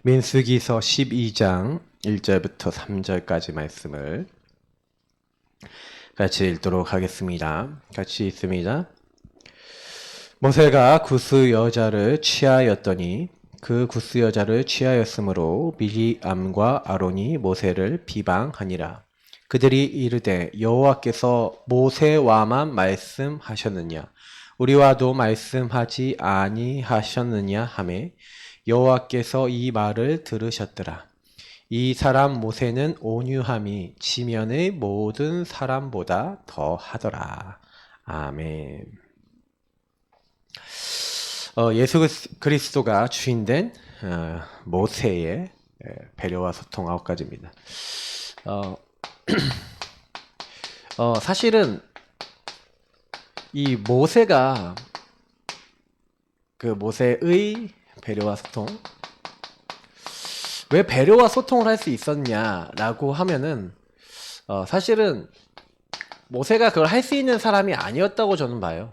민수기서 12장 1절부터 3절까지 말씀을 같이 읽도록 하겠습니다. 같이 읽습니다. 모세가 구스 여자를 취하였더니 그 구스 여자를 취하였으므로 미리암과 아론이 모세를 비방하니라. 그들이 이르되 여호와께서 모세와만 말씀하셨느냐 우리와도 말씀하지 아니하셨느냐 하매 여호와께서 이 말을 들으셨더라. 이 사람 모세는 온유함이 지면의 모든 사람보다 더하더라. 아멘. 예수 그리스도가 주인된 모세의 배려와 소통 9가지입니다. 사실은 이 모세가 그 모세의 배려와 소통, 왜 배려와 소통을 할 수 있었냐라고 하면은 사실은 모세가 그걸 할 수 있는 사람이 아니었다고 저는 봐요.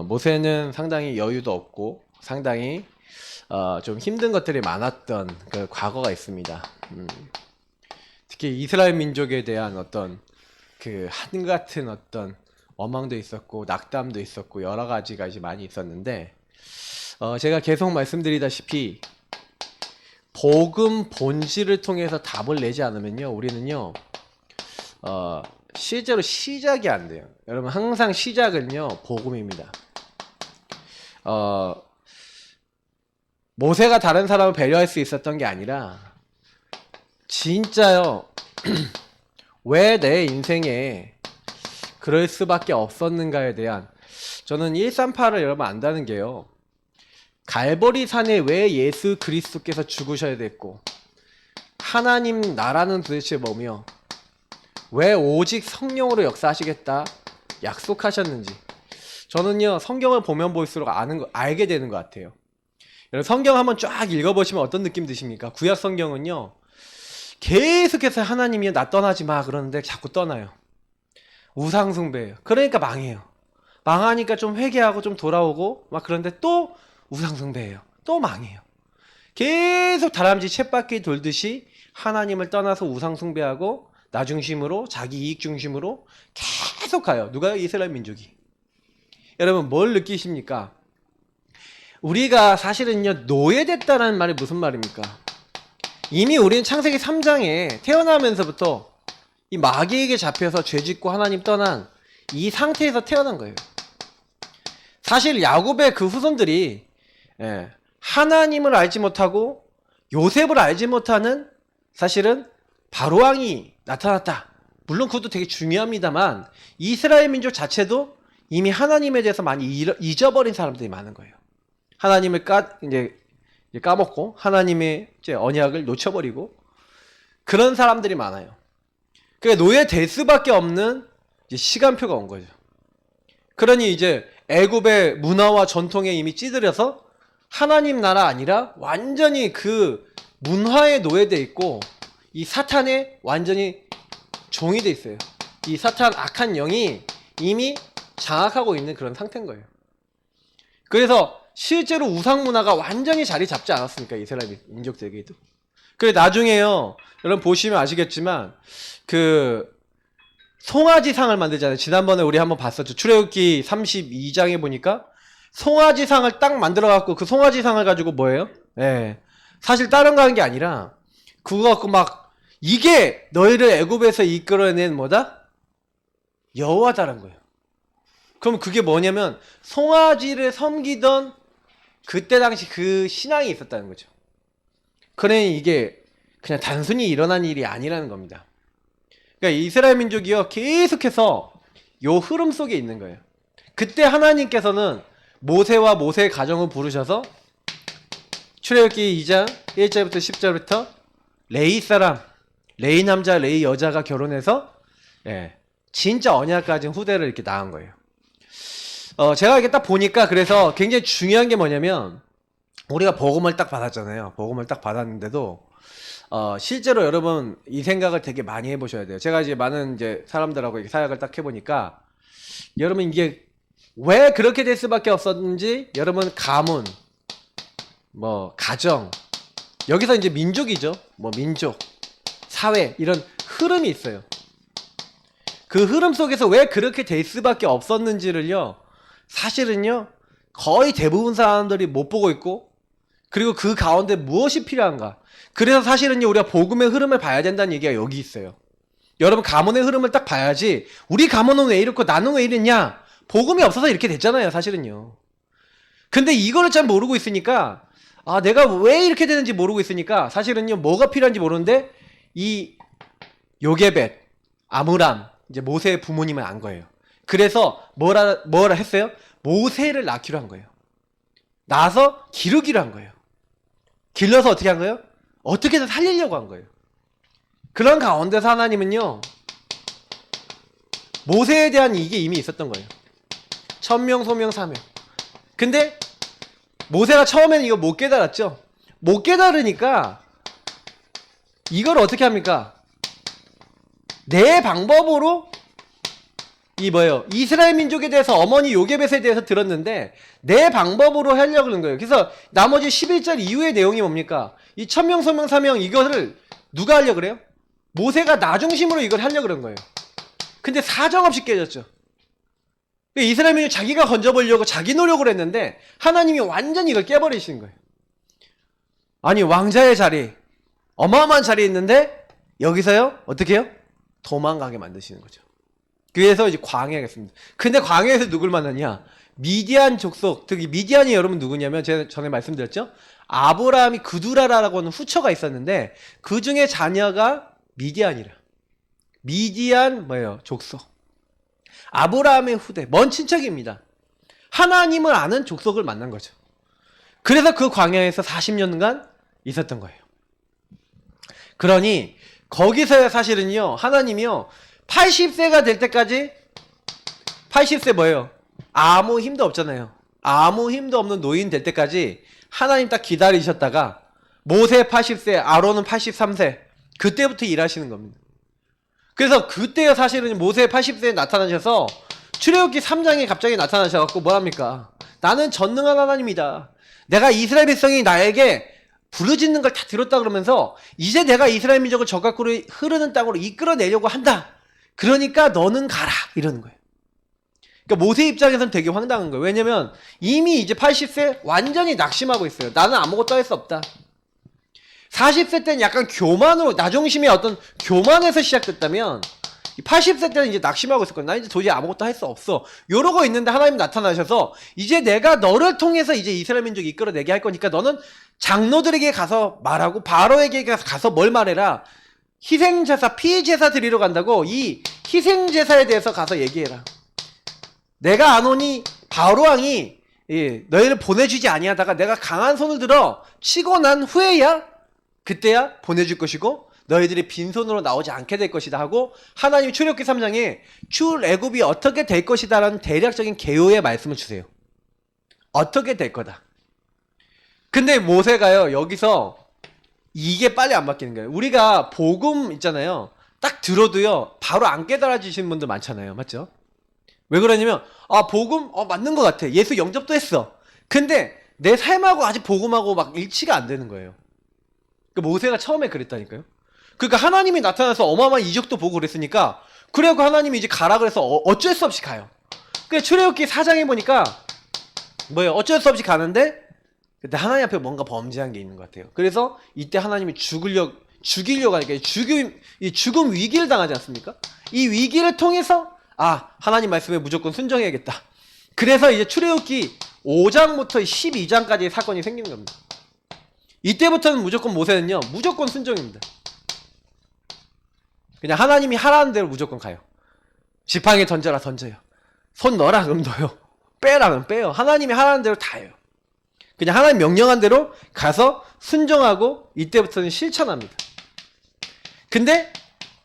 모세는 상당히 여유도 없고 상당히 좀 힘든 것들이 많았던 그 과거가 있습니다. 특히 이스라엘 민족에 대한 어떤 그 한같은 어떤 원망도 있었고 낙담도 있었고 여러 가지가 이제 많이 있었는데 제가 계속 말씀드리다시피 복음 본질을 통해서 답을 내지 않으면요 우리는요 실제로 시작이 안 돼요. 여러분 항상 시작은요 복음입니다. 모세가 다른 사람을 배려할 수 있었던 게 아니라 진짜요 왜 내 인생에 그럴 수밖에 없었는가에 대한, 저는 138을 여러분 안다는 게요 갈보리 산에 왜 예수 그리스도께서 죽으셔야 됐고 하나님 나라는 도대체 뭐며 왜 오직 성령으로 역사하시겠다 약속하셨는지 저는요 성경을 보면 볼수록 알게 되는 것 같아요. 여러분 성경 한번 쫙 읽어보시면 어떤 느낌 드십니까? 구약 성경은요 계속해서 하나님이 나 떠나지 마 그러는데 자꾸 떠나요. 우상숭배예요. 그러니까 망해요. 망하니까 좀 회개하고 좀 돌아오고 막 그런데 또 우상숭배예요. 또 망해요. 계속 다람쥐 쳇바퀴 돌듯이 하나님을 떠나서 우상숭배하고 나 중심으로 자기 이익 중심으로 계속 가요. 누가요? 이스라엘 민족이. 여러분 뭘 느끼십니까? 우리가 사실은요 노예됐다는 말이 무슨 말입니까? 이미 우리는 창세기 3장에 태어나면서부터 이 마귀에게 잡혀서 죄짓고 하나님 떠난 이 상태에서 태어난 거예요. 사실 야곱의 그 후손들이 하나님을 알지 못하고 요셉을 알지 못하는 사실은 바로왕이 나타났다. 물론 그것도 되게 중요합니다만 이스라엘 민족 자체도 이미 하나님에 대해서 많이 잊어버린 사람들이 많은 거예요. 하나님을 까먹고 하나님의 언약을 놓쳐버리고 그런 사람들이 많아요. 그러니까 노예될 수밖에 없는 시간표가 온 거죠. 그러니 이제 애굽의 문화와 전통에 이미 찌들여서 하나님 나라 아니라 완전히 그 문화에 노예돼 있고 이 사탄에 완전히 종이 돼 있어요. 이 사탄 악한 영이 이미 장악하고 있는 그런 상태인 거예요. 그래서 실제로 우상 문화가 완전히 자리 잡지 않았습니까? 이스라엘 민족들에게도. 그래 나중에요. 여러분 보시면 아시겠지만 그 송아지상을 만들잖아요. 지난번에 우리 한번 봤었죠. 출애굽기 32장에 보니까 송아지상을 딱 만들어 갖고 그 송아지상을 가지고 뭐예요? 사실 다른 거 하는 게 아니라 그거 갖고 막 이게 너희를 애굽에서 이끌어낸 뭐다? 여호와다란 거예요. 그럼 그게 뭐냐면 송아지를 섬기던 그때 당시 그 신앙이 있었다는 거죠. 그러니 이게 그냥 단순히 일어난 일이 아니라는 겁니다. 그러니까 이스라엘 민족이요 계속해서 요 흐름 속에 있는 거예요. 그때 하나님께서는 모세와 모세의 가정을 부르셔서 출애굽기 2장 1절부터 10절부터 레위 사람, 레위 남자, 레위 여자가 결혼해서 진짜 언약 가진 후대를 이렇게 낳은 거예요. 제가 이렇게 딱 보니까 그래서 굉장히 중요한 게 뭐냐면 우리가 복음을 딱 받았잖아요. 복음을 딱 받았는데도 실제로 여러분 이 생각을 되게 많이 해보셔야 돼요. 제가 이제 많은 사람들하고 이렇게 사역을 딱 해보니까 여러분 이게 왜 그렇게 될 수밖에 없었는지 여러분 가문, 가정, 여기서 이제 민족이죠. 뭐 민족, 사회 이런 흐름이 있어요. 그 흐름 속에서 왜 그렇게 될 수밖에 없었는지를요. 사실은요. 거의 대부분 사람들이 못 보고 있고 그리고 그 가운데 무엇이 필요한가. 그래서 사실은요. 우리가 복음의 흐름을 봐야 된다는 얘기가 여기 있어요. 여러분 가문의 흐름을 딱 봐야지 우리 가문은 왜 이렇고 나는 왜 이랬냐. 복음이 없어서 이렇게 됐잖아요. 사실은요. 근데 이거를 잘 모르고 있으니까 내가 왜 이렇게 되는지 모르고 있으니까 사실은요. 뭐가 필요한지 모르는데 이 요게벳, 아므람 이제 모세의 부모님을 안 거예요. 그래서 뭐라 했어요? 모세를 낳기로 한 거예요. 낳아서 기르기로 한 거예요. 길러서 어떻게 한 거예요? 어떻게든 살리려고 한 거예요. 그런 가운데서 하나님은요. 모세에 대한 이게 이미 있었던 거예요. 천명, 소명, 사명. 근데 모세가 처음에는 이거 못 깨달았죠. 못 깨달으니까 이걸 어떻게 합니까? 내 방법으로 이스라엘 민족에 대해서 어머니 요게벳에 대해서 들었는데 내 방법으로 하려고 하는 거예요. 그래서 나머지 11절 이후의 내용이 뭡니까? 이 천명, 소명, 사명 이거를 누가 하려고 그래요? 모세가 나 중심으로 이걸 하려고 그런 거예요. 근데 사정없이 깨졌죠. 이스라엘 민족 자기가 건져보려고 자기 노력을 했는데 하나님이 완전히 이걸 깨버리시는 거예요. 아니 왕자의 자리 어마어마한 자리에 있는데 여기서요 어떻게 해요? 도망가게 만드시는 거죠. 그래서 이제 광야에 갔습니다. 근데 광야에서 누굴 만났냐? 미디안 족속, 특히 미디안이 여러분 누구냐면 제가 전에 말씀드렸죠? 아브라함이 그두라라고 하는 후처가 있었는데 그 중에 자녀가 미디안이라. 미디안 족속. 아브라함의 후대, 먼 친척입니다. 하나님을 아는 족속을 만난 거죠. 그래서 그 광야에서 40년간 있었던 거예요. 그러니 거기서 사실은요 하나님이요 80세가 될 때까지 80세 아무 힘도 없잖아요. 아무 힘도 없는 노인 될 때까지 하나님 딱 기다리셨다가 모세 80세, 아론은 83세 그때부터 일하시는 겁니다. 그래서 그때 사실은 모세 80세에 나타나셔서 출애굽기 3장에 갑자기 나타나셔갖고 뭐랍니까? 나는 전능한 하나님이다. 내가 이스라엘 백성이 나에게 부르짖는 걸 다 들었다 그러면서 이제 내가 이스라엘 민족을 저 밖으로 흐르는 땅으로 이끌어내려고 한다. 그러니까 너는 가라 이러는 거예요. 그러니까 모세 입장에서는 되게 황당한 거예요. 왜냐면 이미 이제 80세 완전히 낙심하고 있어요. 나는 아무것도 할 수 없다. 40세 때는 약간 교만으로 나 중심의 어떤 교만에서 시작됐다면 80세 때는 이제 낙심하고 있을 거야. 나 이제 도저히 아무것도 할 수 없어. 이러고 있는데 하나님 나타나셔서 이제 내가 너를 통해서 이제 이스라엘 민족 이끌어내게 할 거니까 너는 장로들에게 가서 말하고 바로에게 가서 뭘 말해라. 희생제사, 피제사 드리러 간다고 이 희생제사에 대해서 가서 얘기해라. 내가 아노니 바로왕이 너희를 보내주지 아니하다가 내가 강한 손을 들어 치고 난 후에야 그때야 보내줄 것이고 너희들이 빈손으로 나오지 않게 될 것이다 하고 하나님이 출애굽기 3장에 출애굽이 어떻게 될 것이다 라는 대략적인 개요의 말씀을 주세요. 어떻게 될 거다. 근데 모세가요 여기서 이게 빨리 안 바뀌는 거예요. 우리가 복음 있잖아요. 딱 들어도요 바로 안 깨달아지시는 분들 많잖아요. 맞죠? 왜 그러냐면 복음 맞는 것 같아. 예수 영접도 했어. 근데 내 삶하고 아직 복음하고 막 일치가 안 되는 거예요. 그러니까 모세가 처음에 그랬다니까요. 그러니까 하나님이 나타나서 어마어마한 이적도 보고 그랬으니까 그래갖고 하나님이 이제 가라 그래서 어쩔 수 없이 가요. 그래서 출애굽기 4장에 보니까 어쩔 수 없이 가는데 근데 하나님 앞에 뭔가 범죄한 게 있는 것 같아요. 그래서 이때 하나님이 죽이려고 하니까 이 죽음 위기를 당하지 않습니까? 이 위기를 통해서 하나님 말씀에 무조건 순종해야겠다. 그래서 이제 출애굽기 5장부터 12장까지의 사건이 생기는 겁니다. 이때부터는 무조건 모세는요 무조건 순종입니다. 그냥 하나님이 하라는 대로 무조건 가요. 지팡이 던져라 던져요. 손 넣어라 그럼 넣어요. 빼라 그럼 빼요. 하나님이 하라는 대로 다 해요. 그냥 하나님 명령한 대로 가서 순종하고 이때부터는 실천합니다. 근데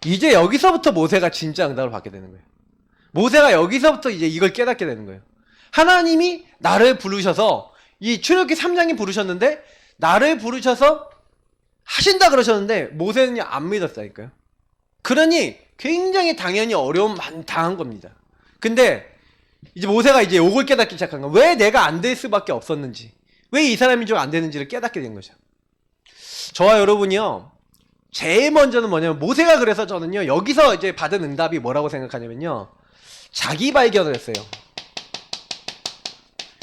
이제 여기서부터 모세가 진짜 응답을 받게 되는 거예요. 모세가 여기서부터 이제 이걸 깨닫게 되는 거예요. 하나님이 나를 부르셔서 이 출애굽기 3장이 부르셨는데 나를 부르셔서 하신다 그러셨는데 모세는 안 믿었다니까요. 그러니 굉장히 당연히 어려움 당한 겁니다. 근데 이제 모세가 이제 요걸 깨닫기 시작한 거예요. 왜 내가 안 될 수밖에 없었는지, 왜 이 사람 민족이 안 되는지를 깨닫게 된 거죠. 저와 여러분이요. 제일 먼저는 뭐냐면 모세가 그래서 저는요. 여기서 이제 받은 응답이 뭐라고 생각하냐면요. 자기 발견을 했어요.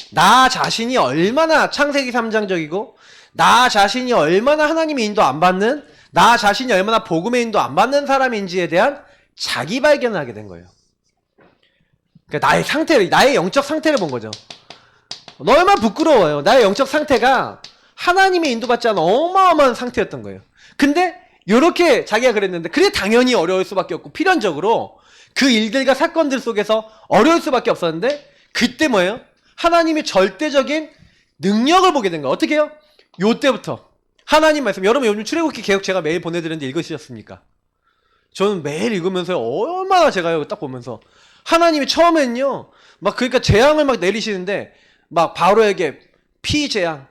나 자신이 얼마나 창세기 3장적이고 나 자신이 얼마나 하나님의 인도 안 받는 나 자신이 얼마나 복음의 인도 안 받는 사람인지에 대한 자기 발견을 하게 된 거예요. 그러니까 나의 상태를 나의 영적 상태를 본 거죠. 얼마나 부끄러워요. 나의 영적 상태가 하나님의 인도받지 않은 어마어마한 상태였던 거예요. 근데 이렇게 자기가 그랬는데 그래 당연히 어려울 수밖에 없고 필연적으로 그 일들과 사건들 속에서 어려울 수밖에 없었는데 그때 뭐예요? 하나님의 절대적인 능력을 보게 된 거예요. 어떻게 해요? 요때부터 하나님 말씀 여러분 요즘 출애굽기 개혁 제가 매일 보내드렸는데 읽으셨습니까? 저는 매일 읽으면서 얼마나 제가요 딱 보면서 하나님이 처음엔요 막 그러니까 재앙을 막 내리시는데 막 바로에게 피 재앙,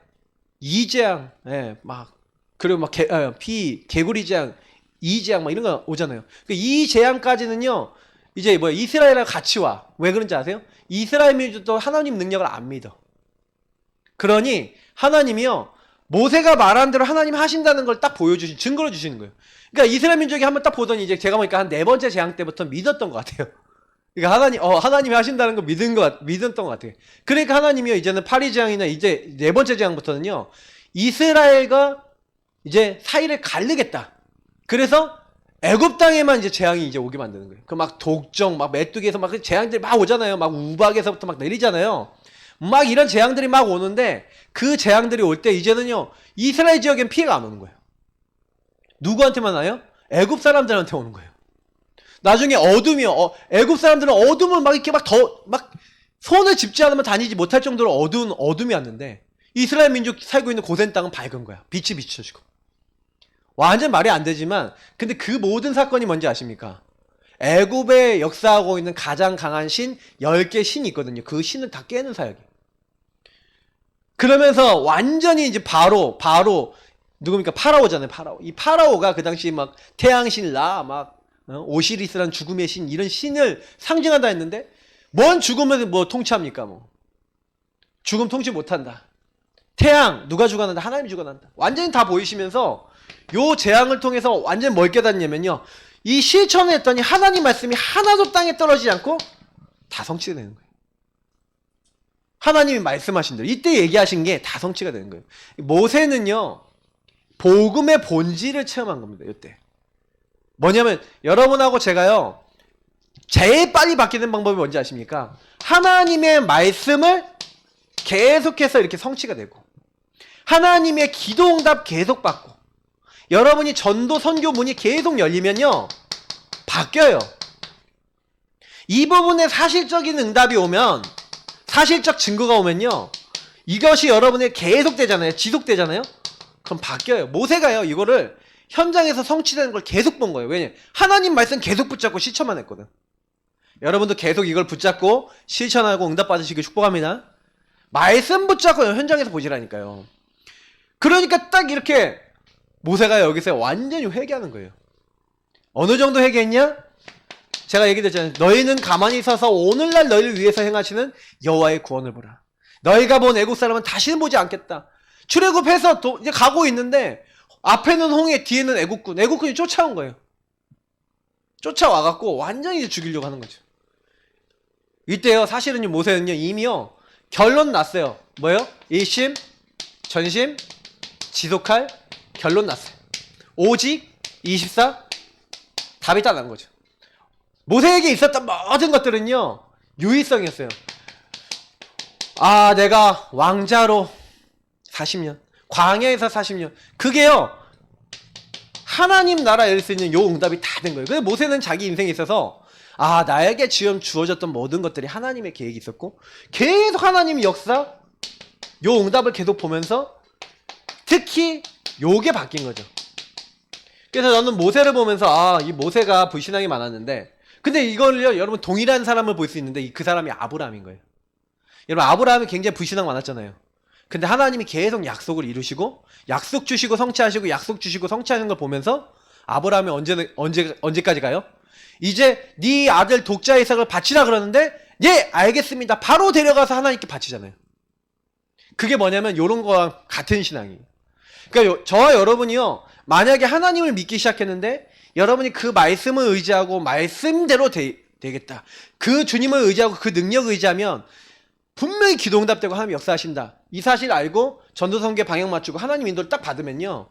이 재앙, 예, 막 그리고 막 개구리 재앙, 이 재앙 막 이런 거 오잖아요. 이 재앙까지는요 이제 뭐 이스라엘하고 같이 와. 왜 그런지 아세요? 이스라엘 민족도 하나님 능력을 안 믿어. 그러니 하나님이요 모세가 말한 대로 하나님 하신다는 걸 딱 보여주신 증거를 주시는 거예요. 그러니까 이스라엘 민족이 한번 딱 보더니 이제 제가 보니까 한 4번째 재앙 때부터 믿었던 것 같아요. 그러니까 하나님이 하신다는 거 믿었던 것 같아요. 그러니까 하나님이요 이제는 파리 재앙이나 이제 4번째 재앙부터는요 이스라엘과 이제 사이를 가르겠다. 그래서 애굽 땅에만 이제 재앙이 이제 오게 만드는 거예요. 그 막 독정, 막 메뚜기에서 막 재앙들이 막 오잖아요. 막 우박에서부터 막 내리잖아요. 막 이런 재앙들이 막 오는데 그 재앙들이 올 때 이제는요 이스라엘 지역엔 피해가 안 오는 거예요. 누구한테만 와요? 애굽 사람들한테 오는 거예요. 나중에 어둠이요. 애굽 사람들은 어둠을 막 이렇게 막 손을 짚지 않으면 다니지 못할 정도로 어두운 어둠이 왔는데 이스라엘 민족 살고 있는 고센 땅은 밝은 거야. 빛이 비춰지고. 완전 말이 안 되지만 근데 그 모든 사건이 뭔지 아십니까? 애굽에 역사하고 있는 가장 강한 신 10개 신이 있거든요. 그 신을 다 깨는 사역이에요. 그러면서 완전히 이제 바로 누굽니까? 파라오잖아요. 파라오. 이 파라오가 그 당시 막 태양신 라 막 오시리스란 죽음의 신 이런 신을 상징한다 했는데 뭔 죽음을 뭐 통치합니까? 뭐 죽음 통치 못한다. 태양 누가 죽어난다? 하나님이 죽어난다. 완전히 다 보이시면서 요 재앙을 통해서 완전히 뭘 깨닫냐면요. 이 실천을 했더니 하나님 말씀이 하나도 땅에 떨어지지 않고 다 성취가 되는 거예요. 하나님이 말씀하신 대로 이때 얘기하신 게 다 성취가 되는 거예요. 모세는요. 복음의 본질을 체험한 겁니다. 이때. 뭐냐면 여러분하고 제가요. 제일 빨리 바뀌는 방법이 뭔지 아십니까? 하나님의 말씀을 계속해서 이렇게 성취가 되고 하나님의 기도 응답 계속 받고 여러분이 전도 선교 문이 계속 열리면요 바뀌어요. 이 부분에 사실적인 응답이 오면 사실적 증거가 오면요 이것이 여러분에 계속되잖아요. 지속되잖아요. 그럼 바뀌어요. 모세가요 이거를 현장에서 성취되는 걸 계속 본 거예요. 왜냐? 하나님 말씀 계속 붙잡고 실천만 했거든. 여러분도 계속 이걸 붙잡고 실천하고 응답 받으시길 축복합니다. 말씀 붙잡고 현장에서 보시라니까요. 그러니까 딱 이렇게 모세가 여기서 완전히 회개하는 거예요. 어느 정도 회개했냐? 제가 얘기드렸잖아요. 너희는 가만히 서서 오늘날 너희를 위해서 행하시는 여호와의 구원을 보라. 너희가 본 애국 사람은 다시는 보지 않겠다. 출애굽해서 이제 가고 있는데 앞에는 홍해, 뒤에는 애국군이 쫓아온 거예요. 쫓아와갖고 완전히 이제 죽이려고 하는 거죠. 이때요 사실은요 모세는요 이미요 결론 났어요. 뭐예요? 일심, 전심, 지속할 결론 났어요. 오직 24 답이 딱 난 거죠. 모세에게 있었던 모든 것들은요 유의성이었어요. 아 내가 왕자로 40년 광야에서 40년 그게요 하나님 나라 열 수 있는 요 응답이 다 된 거예요. 그래서 모세는 자기 인생에 있어서 아 나에게 지금 주어졌던 모든 것들이 하나님의 계획이 있었고 계속 하나님의 역사 요 응답을 계속 보면서 특히 요게 바뀐 거죠. 그래서 저는 모세를 보면서 아 이 모세가 불신앙이 많았는데 근데 이걸요 여러분 동일한 사람을 볼 수 있는데 그 사람이 아브라함인 거예요. 여러분 아브라함이 굉장히 불신앙 많았잖아요. 근데 하나님이 계속 약속을 이루시고 약속 주시고 성취하시고 약속 주시고 성취하는 걸 보면서 아브라함이 언제까지 가요? 이제 네 아들 독자 이삭을 바치라 그러는데 예 알겠습니다. 바로 데려가서 하나님께 바치잖아요. 그게 뭐냐면 요런 거랑 같은 신앙이에요. 그러니까 저와 여러분이요, 만약에 하나님을 믿기 시작했는데 여러분이 그 말씀을 의지하고 말씀대로 되겠다, 그 주님을 의지하고 그 능력을 의지하면 분명히 기도 응답되고 하나님 역사하신다, 이 사실 알고 전도선교에 방향 맞추고 하나님 인도를 딱 받으면요,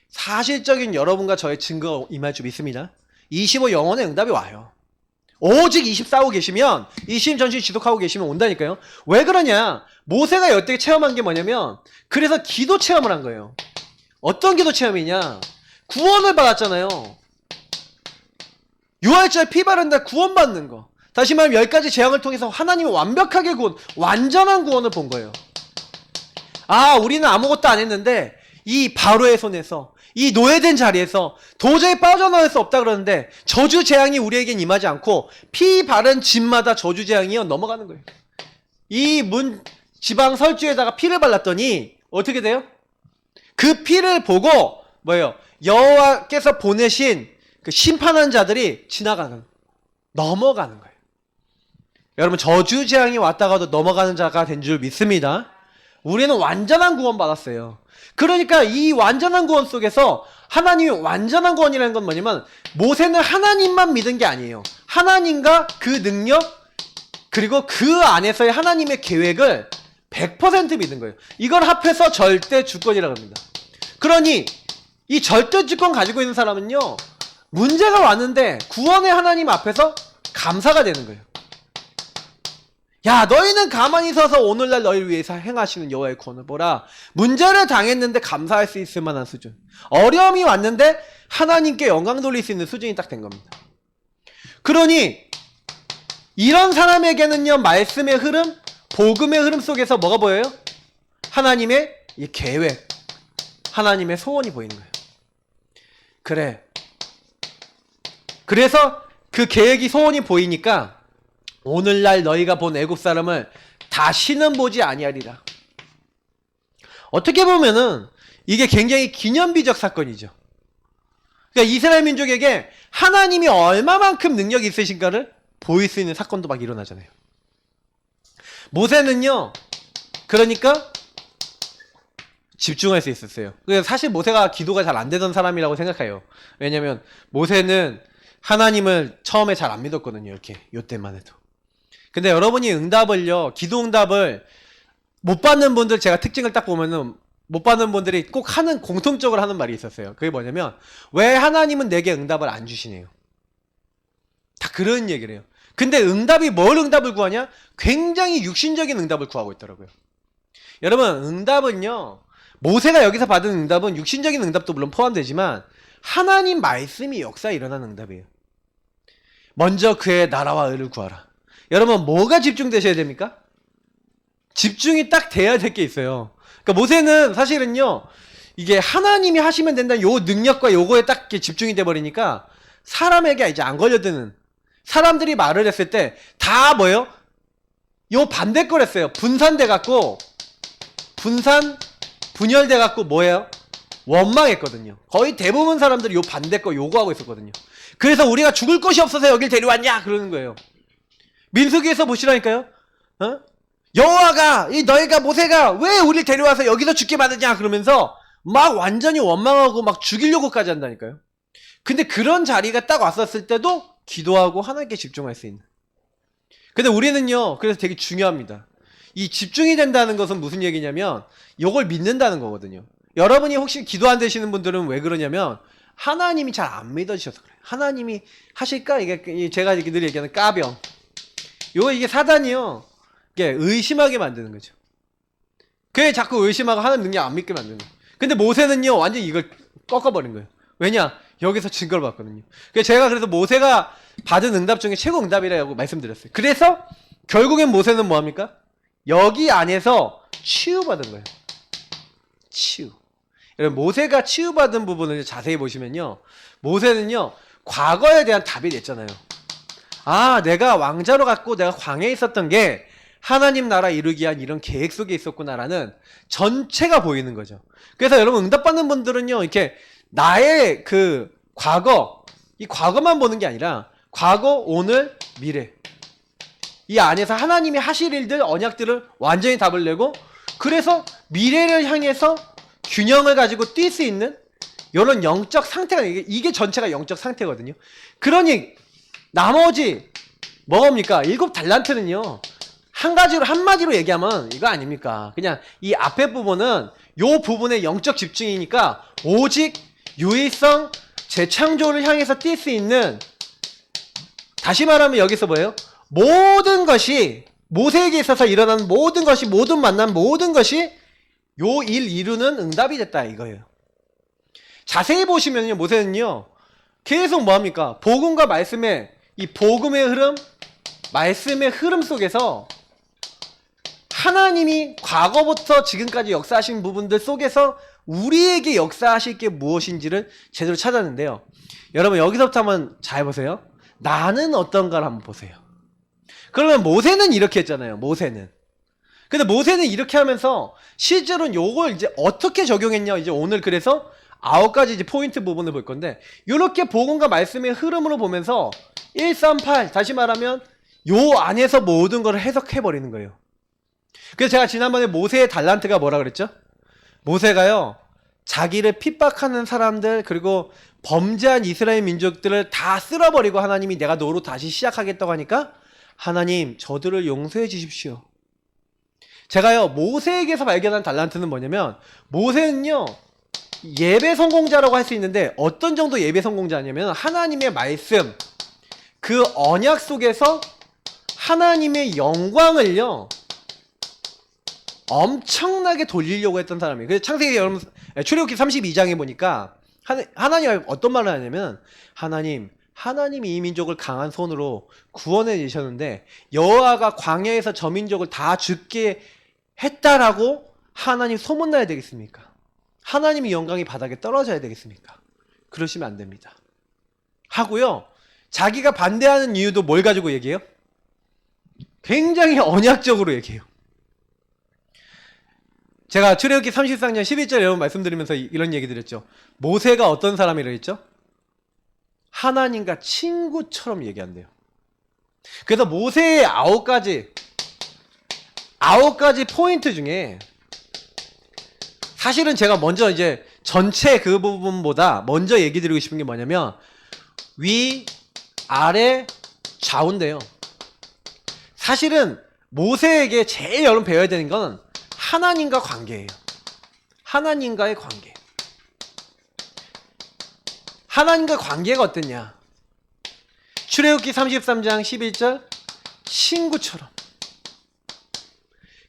사실적인 여러분과 저의 증거가 임할 줄 믿습니다. 25 영혼의 응답이 와요. 오직 24 하고 계시면, 20 전신 지속하고 계시면 온다니까요. 왜 그러냐, 모세가 여태까지 체험한 게 뭐냐면, 그래서 기도 체험을 한 거예요. 어떤 기도 체험이냐, 구원을 받았잖아요. 유월절 피 바른 날 구원받는 거. 다시 말하면 10가지 재앙을 통해서 하나님이 완벽하게 완전한 구원을 본 거예요. 아, 우리는 아무것도 안 했는데 이 바로의 손에서, 이 노예된 자리에서 도저히 빠져나올 수 없다 그러는데 저주 재앙이 우리에겐 임하지 않고 피 바른 집마다 저주 재앙이 넘어가는 거예요. 이 지방 설주에다가 피를 발랐더니 어떻게 돼요? 그 피를 보고 뭐예요? 여호와께서 보내신 그 심판한 자들이 넘어가는 거예요. 여러분, 저주 재앙이 왔다가도 넘어가는 자가 된 줄 믿습니다. 우리는 완전한 구원 받았어요. 그러니까 이 완전한 구원 속에서 하나님이 완전한 구원이라는 건 뭐냐면, 모세는 하나님만 믿은 게 아니에요. 하나님과 그 능력, 그리고 그 안에서의 하나님의 계획을 100% 믿은 거예요. 이걸 합해서 절대 주권이라고 합니다. 그러니 이 절대 주권 가지고 있는 사람은요, 문제가 왔는데 구원의 하나님 앞에서 감사가 되는 거예요. 야, 너희는 가만히 서서 오늘날 너희를 위해서 행하시는 여호와의 구원을 보라. 문제를 당했는데 감사할 수 있을 만한 수준, 어려움이 왔는데 하나님께 영광 돌릴 수 있는 수준이 딱 된 겁니다. 그러니 이런 사람에게는요, 말씀의 흐름, 복음의 흐름 속에서 뭐가 보여요? 하나님의 이 계획, 하나님의 소원이 보이는 거예요. 그래, 그래서 그 계획이, 소원이 보이니까 오늘날 너희가 본 애국 사람을 다시는 보지 아니하리라. 어떻게 보면은 이게 굉장히 기념비적 사건이죠. 그러니까 이스라엘 민족에게 하나님이 얼마만큼 능력이 있으신가를 보일 수 있는 사건도 막 일어나잖아요. 모세는요, 그러니까 집중할 수 있었어요. 사실 모세가 기도가 잘 안 되던 사람이라고 생각해요. 왜냐면 모세는 하나님을 처음에 잘 안 믿었거든요. 이렇게 요때만 해도. 근데 여러분이 기도 응답을 못 받는 분들, 제가 특징을 딱 보면은 못 받는 분들이 꼭 공통적으로 하는 말이 있었어요. 그게 뭐냐면, 왜 하나님은 내게 응답을 안 주시네요. 다 그런 얘기를 해요. 근데 뭘 응답을 구하냐? 굉장히 육신적인 응답을 구하고 있더라고요. 여러분, 응답은요, 모세가 여기서 받은 응답은 육신적인 응답도 물론 포함되지만 하나님 말씀이 역사에 일어나는 응답이에요. 먼저 그의 나라와 의를 구하라. 여러분, 뭐가 집중되셔야 됩니까? 집중이 딱 돼야 될 게 있어요. 그러니까 모세는 사실은요, 이게 하나님이 하시면 된다는 요 능력과 요거에 딱 집중이 돼버리니까 사람에게 이제 안 걸려드는, 사람들이 말을 했을 때 다 뭐예요? 요 반대거랬어요. 분열돼갖고 뭐예요? 원망했거든요. 거의 대부분 사람들이 요 반대거 요구하고 있었거든요. 그래서 우리가 죽을 곳이 없어서 여길 데려왔냐? 그러는 거예요. 민수기에서 보시라니까요. 여호와가, 너희가, 모세가 왜 우리를 데려와서 여기서 죽게 만드냐? 그러면서 막 완전히 원망하고 막 죽이려고까지 한다니까요. 근데 그런 자리가 딱 왔었을 때도 기도하고 하나님께 집중할 수 있는. 근데 우리는요, 그래서 되게 중요합니다. 이 집중이 된다는 것은 무슨 얘기냐면, 이걸 믿는다는 거거든요. 여러분이 혹시 기도 안 되시는 분들은 왜 그러냐면, 하나님이 잘 안 믿어지셔서 그래요. 하나님이 하실까? 이게 제가 늘 얘기하는 까병. 이게 사단이요, 이게 의심하게 만드는 거죠. 그게 자꾸 의심하고 하나님 능력 안 믿게 만드는 거예요. 근데 모세는요, 완전히 이걸 꺾어버린 거예요. 왜냐? 여기서 증거를 받거든요. 그래서 모세가 받은 응답 중에 최고 응답이라고 말씀드렸어요. 그래서 결국엔 모세는 뭐합니까? 여기 안에서 치유받은 거예요. 치유. 여러분, 모세가 치유받은 부분을 자세히 보시면요, 모세는요, 과거에 대한 답이 됐잖아요. 아, 내가 왕자로 갔고 내가 광야에 있었던 게 하나님 나라 이루기 위한 이런 계획 속에 있었구나라는 전체가 보이는 거죠. 그래서 여러분, 응답받는 분들은요, 이렇게 나의 그 과거, 이 과거만 보는 게 아니라 과거, 오늘, 미래, 이 안에서 하나님이 하실 일들, 언약들을 완전히 답을 내고, 그래서 미래를 향해서 균형을 가지고 뛸 수 있는 이런 영적 상태가 이게 전체가 영적 상태거든요. 그러니 나머지 뭐입니까? 7달란트는요. 한마디로 얘기하면 이거 아닙니까? 그냥 이 앞에 부분은 요 부분의 영적 집중이니까 오직 유일성 재창조를 향해서 뛸 수 있는, 다시 말하면 여기서 뭐예요? 모든 것이 모세에게 있어서 일어나는 모든 것이, 모든 만남, 모든 것이 요 일 이루는 응답이 됐다 이거예요. 자세히 보시면요, 모세는요 계속 뭐합니까? 복음과 말씀의 이 복음의 흐름, 말씀의 흐름 속에서 하나님이 과거부터 지금까지 역사하신 부분들 속에서 우리에게 역사하실 게 무엇인지를 제대로 찾았는데요. 여러분 여기서부터 한번 잘 보세요. 나는 어떤가를 한번 보세요. 그러면 모세는 이렇게 했잖아요. 모세는. 근데 모세는 이렇게 하면서 실제로는 요걸 이제 어떻게 적용했냐, 이제 오늘 그래서 9가지 이제 포인트 부분을 볼 건데, 요렇게 복음과 말씀의 흐름으로 보면서 138, 다시 말하면 요 안에서 모든 걸 해석해 버리는 거예요. 그래서 제가 지난번에 모세의 달란트가 뭐라 그랬죠? 모세가요, 자기를 핍박하는 사람들, 그리고 범죄한 이스라엘 민족들을 다 쓸어버리고 하나님이 내가 너로 다시 시작하겠다고 하니까 하나님 저들을 용서해 주십시오. 제가요 모세에게서 발견한 달란트는 뭐냐면, 모세는요 예배 성공자라고 할 수 있는데 어떤 정도 예배 성공자냐면 하나님의 말씀, 그 언약 속에서 하나님의 영광을요 엄청나게 돌리려고 했던 사람이에요. 그래서 창세기 여러분 출애굽기 32장에 보니까 하나님이 어떤 말을 하냐면, 하나님이 이 민족을 강한 손으로 구원해 주셨는데 여호와가 광야에서 저 민족을 다 죽게 했다라고 하나님 소문나야 되겠습니까? 하나님의 영광이 바닥에 떨어져야 되겠습니까? 그러시면 안 됩니다. 하고요, 자기가 반대하는 이유도 뭘 가지고 얘기해요? 굉장히 언약적으로 얘기해요. 제가 출애굽기 33장 11절 여러분 말씀드리면서 이런 얘기 드렸죠. 모세가 어떤 사람이라고 했죠? 하나님과 친구처럼 얘기한대요. 그래서 모세의 9가지 포인트 중에 사실은 제가 먼저 이제 전체 그 부분보다 먼저 얘기 드리고 싶은 게 뭐냐면, 위, 아래, 좌우인데요. 사실은 모세에게 제일 여러분 배워야 되는 건 하나님과 관계예요. 하나님과의 관계. 하나님과 관계가 어땠냐? 출애굽기 33장 11절 친구처럼.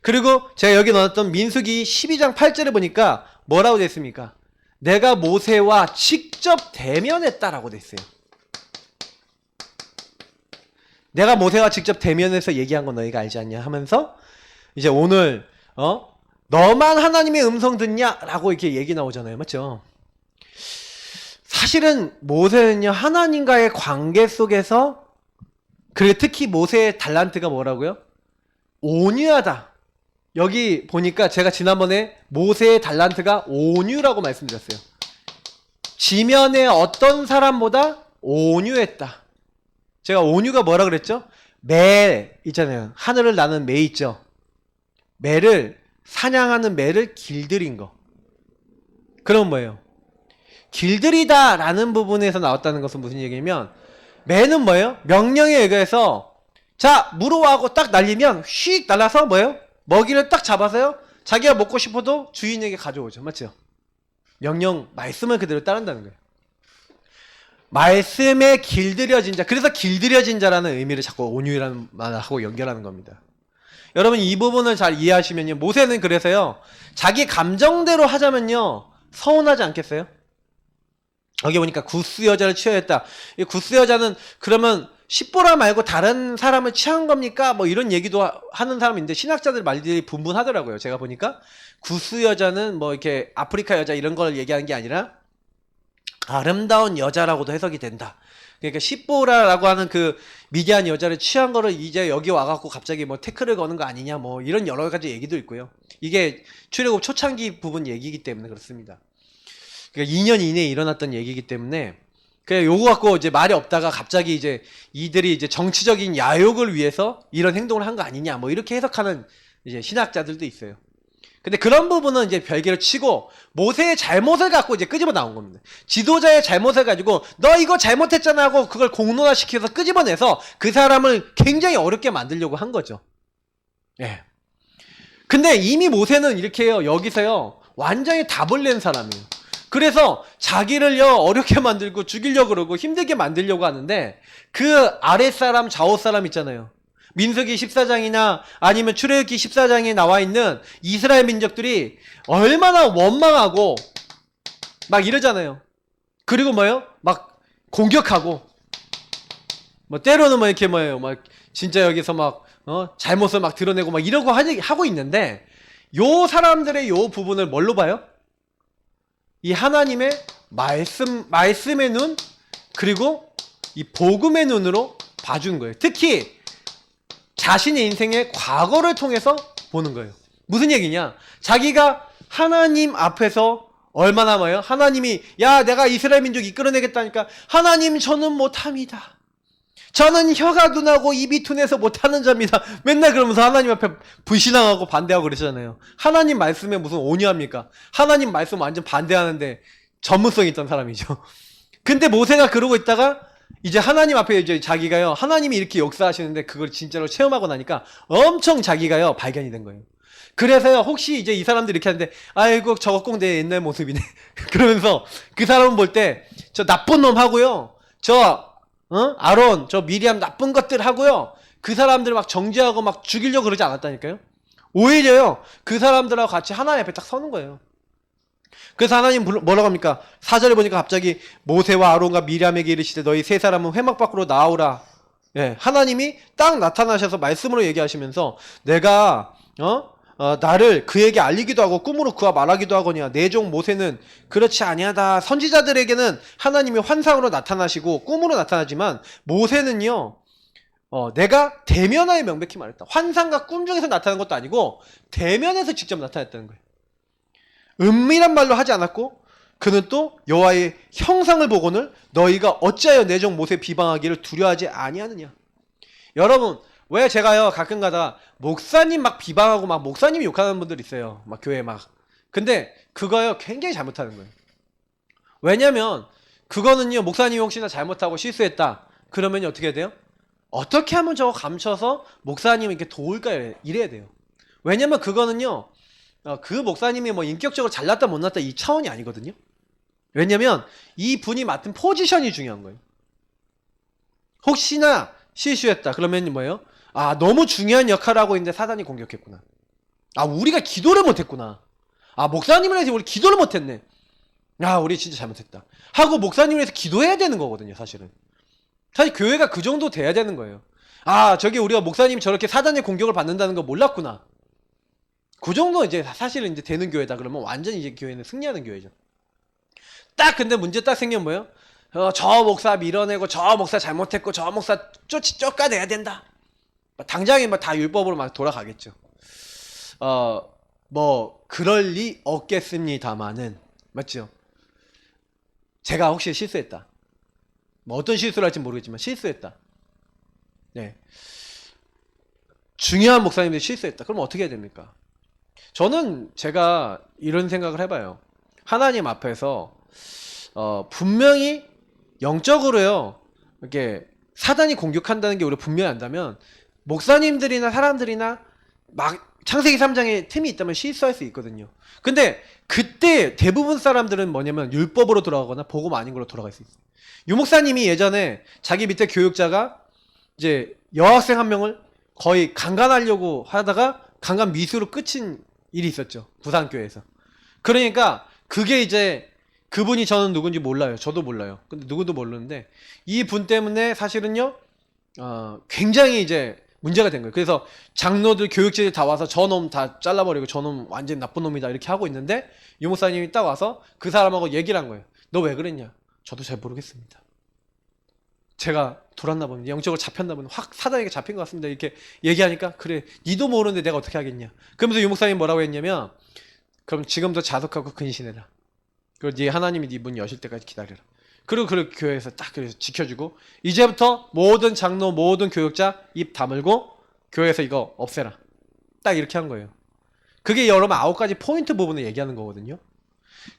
그리고 제가 여기 넣었던 민수기 12장 8절에 보니까 뭐라고 됐습니까? 내가 모세와 직접 대면했다라고 됐어요. 내가 모세와 직접 대면해서 얘기한 건 너희가 알지 않냐 하면서 이제 오늘 너만 하나님의 음성 듣냐? 라고 이렇게 얘기 나오잖아요. 맞죠? 사실은 모세는요, 하나님과의 관계 속에서, 그리고 특히 모세의 달란트가 뭐라고요? 온유하다. 여기 보니까 제가 지난번에 모세의 달란트가 온유라고 말씀드렸어요. 지면의 어떤 사람보다 온유했다. 제가 온유가 뭐라 그랬죠? 매 있잖아요. 하늘을 나는 매 있죠. 매를, 사냥하는 매를 길들인 거. 그럼 뭐예요? 길들이다 라는 부분에서 나왔다는 것은 무슨 얘기냐면, 매는 뭐예요? 명령에 의해서 자 물어와 하고 딱 날리면 휙 날아서 뭐예요? 먹이를 딱 잡아서요 자기가 먹고 싶어도 주인에게 가져오죠. 맞죠? 명령, 말씀을 그대로 따른다는 거예요. 말씀에 길들여진 자, 그래서 길들여진 자라는 의미를 자꾸 온유라는 말하고 연결하는 겁니다. 여러분 이 부분을 잘 이해하시면요, 모세는 그래서요 자기 감정대로 하자면요 서운하지 않겠어요? 여기 보니까 구스 여자를 취하였다. 이 구스 여자는 그러면 십보라 말고 다른 사람을 취한 겁니까? 뭐 이런 얘기도 하는 사람인데 신학자들 말들이 분분하더라고요. 제가 보니까 구스 여자는 뭐 이렇게 아프리카 여자 이런 걸 얘기하는 게 아니라 아름다운 여자라고도 해석이 된다. 그러니까 십보라라고 하는 그 미디안 여자를 취한 거를 이제 여기 와갖고 갑자기 뭐 태클을 거는 거 아니냐 뭐 이런 여러 가지 얘기도 있고요. 이게 출애굽 초창기 부분 얘기이기 때문에 그렇습니다. 그러니까 2년 이내에 일어났던 얘기이기 때문에 그냥 요거 갖고 이제 말이 없다가 갑자기 이제 이들이 이제 정치적인 야욕을 위해서 이런 행동을 한 거 아니냐 뭐 이렇게 해석하는 이제 신학자들도 있어요. 근데 그런 부분은 이제 별개로 치고 모세의 잘못을 갖고 이제 끄집어 나온 겁니다. 지도자의 잘못을 가지고 너 이거 잘못했잖아 하고 그걸 공론화시켜서 끄집어내서 그 사람을 굉장히 어렵게 만들려고 한 거죠. 예. 근데 이미 모세는 이렇게 해요. 여기서요. 완전히 답을 낸 사람이에요. 그래서 자기를요 어렵게 만들고 죽이려고 그러고 힘들게 만들려고 하는데 그 아랫사람 좌우사람 있잖아요. 민수기 14장이나 아니면 출애굽기 14장에 나와 있는 이스라엘 민족들이 얼마나 원망하고 막 이러잖아요. 그리고 뭐예요? 막 공격하고 뭐 때로는 뭐 이렇게 뭐예요? 막 진짜 여기서 막 잘못을 막 드러내고 막 이러고 하고 있는데 요 사람들의 요 부분을 뭘로 봐요? 이 하나님의 말씀의 눈 그리고 이 복음의 눈으로 봐준 거예요. 특히 자신의 인생의 과거를 통해서 보는 거예요. 무슨 얘기냐? 자기가 하나님 앞에서 얼마나 뭐예요? 하나님이 야 내가 이스라엘 민족 이끌어내겠다니까 하나님 저는 못합니다. 저는 혀가 둔하고 입이 둔해서 못하는 자입니다. 맨날 그러면서 하나님 앞에 불신앙하고 반대하고 그러잖아요. 하나님 말씀에 무슨 온유합니까? 하나님 말씀 완전 반대하는데 전문성 있던 사람이죠. 근데 모세가 그러고 있다가 이제 하나님 앞에 이제 자기가요 하나님이 이렇게 역사하시는데 그걸 진짜로 체험하고 나니까 엄청 자기가요 발견이 된 거예요. 그래서요 혹시 이제 이 사람들이 이렇게 하는데 아이고 저거 꼭 내 옛날 모습이네 그러면서 그 사람은 볼 때 저 나쁜 놈 하고요 아론 저 미리암 나쁜 것들 하고요 그 사람들을 막 정죄하고 막 죽이려고 그러지 않았다니까요. 오히려요 그 사람들하고 같이 하나님 앞에 딱 서는 거예요. 그래서 하나님 뭐라고 합니까? 4절에 보니까 갑자기 모세와 아론과 미리암에게 이르시되 너희 세 사람은 회막 밖으로 나오라. 예, 하나님이 딱 나타나셔서 말씀으로 얘기하시면서 내가 나를 그에게 알리기도 하고 꿈으로 그와 말하기도 하거니와 내 종 모세는 그렇지 아니하다. 선지자들에게는 하나님이 환상으로 나타나시고 꿈으로 나타나지만 모세는요 내가 대면하여 명백히 말했다. 환상과 꿈 중에서 나타난 것도 아니고 대면에서 직접 나타났다는 거예요. 은밀한 말로 하지 않았고 그는 또 여호와의 형상을 보고는 너희가 어찌하여 내 종 모세 비방하기를 두려워하지 아니하느냐. 여러분 왜 제가요 가끔 가다가 목사님 막 비방하고 막 목사님이 욕하는 분들 있어요. 막 교회 막. 근데 그거요 굉장히 잘못하는 거예요. 왜냐면 그거는요 목사님이 혹시나 잘못하고 실수했다 그러면 어떻게 돼요? 어떻게 하면 저거 감춰서 목사님을 이렇게 도울까 이래야 돼요. 왜냐면 그거는요 그 목사님이 뭐 인격적으로 잘났다 못났다 이 차원이 아니거든요. 왜냐면 이 분이 맡은 포지션이 중요한 거예요. 혹시나 실수했다 그러면 뭐예요? 아 너무 중요한 역할을 하고 있는데 사단이 공격했구나. 아 우리가 기도를 못했구나. 아 목사님을 해서 우리 기도를 못했네. 아 우리 진짜 잘못했다 하고 목사님을 해서 기도해야 되는 거거든요. 사실 교회가 그 정도 돼야 되는 거예요. 아 저기 우리가 목사님이 저렇게 사단의 공격을 받는다는 거 몰랐구나. 그 정도 이제 사실은 이제 되는 교회다 그러면 완전히 이제 교회는 승리하는 교회죠. 딱 근데 문제 딱 생기면 뭐예요? 저 목사 밀어내고 저 목사 잘못했고 저 목사 쫓아내야 된다. 당장에 막 다 율법으로 막 돌아가겠죠. 뭐 그럴 리 없겠습니다만은 맞죠? 제가 혹시 실수했다. 뭐 어떤 실수를 할지 모르겠지만 실수했다. 네. 중요한 목사님들이 실수했다. 그럼 어떻게 해야 됩니까? 저는 제가 이런 생각을 해봐요. 하나님 앞에서 분명히 영적으로요 이렇게 사단이 공격한다는 게 우리가 분명히 안다면 목사님들이나 사람들이나 막 창세기 3장에 틈이 있다면 실수할 수 있거든요. 근데 그때 대부분 사람들은 뭐냐면 율법으로 돌아가거나 복음 아닌 걸로 돌아갈 수 있어요. 유 목사님이 예전에 자기 밑에 교육자가 이제 여학생 한 명을 거의 강간하려고 하다가 강간 미수로 끝인 일이 있었죠. 부산교회에서. 그러니까 그게 이제 그분이 저는 누군지 몰라요. 저도 몰라요. 근데 누구도 모르는데 이 분 때문에 사실은요 굉장히 이제 문제가 된 거예요. 그래서 장로들 교육진이 다 와서 저놈 다 잘라버리고 저놈 완전 나쁜 놈이다 이렇게 하고 있는데 유 목사님이 딱 와서 그 사람하고 얘기를 한 거예요. 너 왜 그랬냐? 저도 잘 모르겠습니다. 제가 돌았나 보면 영적으로 잡혔나 보면 확 사단에게 잡힌 것 같습니다. 이렇게 얘기하니까 그래 니도 모르는데 내가 어떻게 하겠냐. 그러면서 유 목사님이 뭐라고 했냐면 그럼 지금도 자숙하고 근신해라. 그리고 네 하나님이 네 문 여실 때까지 기다려라. 그리고 그 교회에서 딱 그래서 지켜주고 이제부터 모든 장로 모든 교육자 입 다물고 교회에서 이거 없애라. 딱 이렇게 한 거예요. 그게 여러분 9가지 포인트 부분을 얘기하는 거거든요.